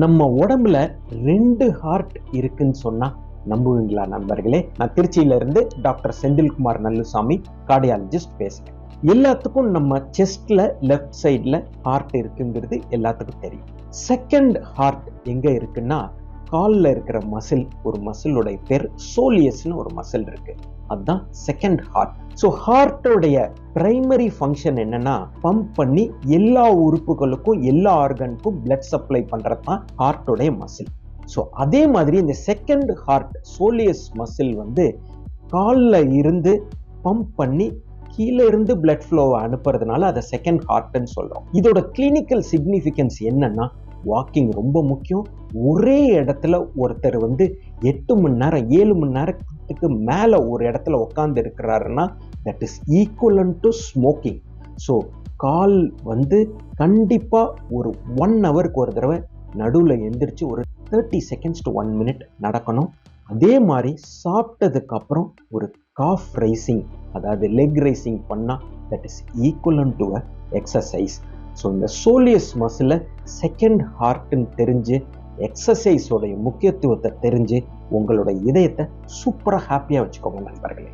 நம்ம உடம்புல 2 ஹார்ட் இருக்குன்னு சொன்னா நம்புவீங்களா நண்பர்களே? நான் திருச்சியில இருந்து டாக்டர் செந்தில்குமார் நல்லுசாமி, கார்டியாலஜிஸ்ட் பேசுறேன். எல்லாத்துக்கும் நம்ம செஸ்ட்ல லெஃப்ட் சைட்ல ஹார்ட் இருக்குங்கிறது எல்லாத்துக்கும் தெரியும். செகண்ட் ஹார்ட் எங்க இருக்குன்னா கால்ல இருக்கிற மசில், ஒரு மசிலுடைய பேர் சோலியஸ்னு ஒரு மசில் இருக்கு. அதுதான் செகண்ட் ஹார்ட். ஸோ ஹார்ட்டோடைய பிரைமரி ஃபங்க்ஷன் என்னன்னா பம்ப் பண்ணி எல்லா உறுப்புகளுக்கும் எல்லா ஆர்கனுக்கும் பிளட் சப்ளை பண்றது தான் ஹார்ட்டோடைய மசில். ஸோ அதே மாதிரி இந்த செகண்ட் ஹார்ட் சோலியஸ் மசில் காலில் இருந்து பம்ப் பண்ணி கீழே இருந்து பிளட் ஃப்ளோவை அனுப்புறதுனால அதை செகண்ட் ஹார்ட்னு சொல்றோம். இதோட கிளினிக்கல் சிக்னிஃபிகன்ஸ் என்னன்னா வாக்கிங் ரொம்ப முக்கியம். ஒரே இடத்துல ஒருத்தர் 8 மணி நேரம் 7 மணி நேரத்துக்கு மேல ஒரு இடத்துல உட்கார்ந்து இருக்கிறாருன்னா that is equivalent to smoking. So கால் கண்டிப்பா ஒரு 1 ஹவருக்கு ஒரு தடவை நடுவில் எந்திரிச்சு ஒரு 30 செகண்ட்ஸ் டு 1 மினிட் நடக்கணும். அதே மாதிரி சாப்பிட்டதுக்கு அப்புறம் ஒரு காஃப் ரைசிங், அதாவது லெக் ரைசிங் பண்ணா that is equivalent to exercise. So இந்த சோலியஸ் மசிலை செகண்ட் ஹார்ட்னு தெரிஞ்சு எக்ஸசைஸோடைய முக்கியத்துவத்தை தெரிஞ்சு உங்களோட இதயத்தை சூப்பராக ஹாப்பியாக வச்சுக்கோங்க நண்பர்களே.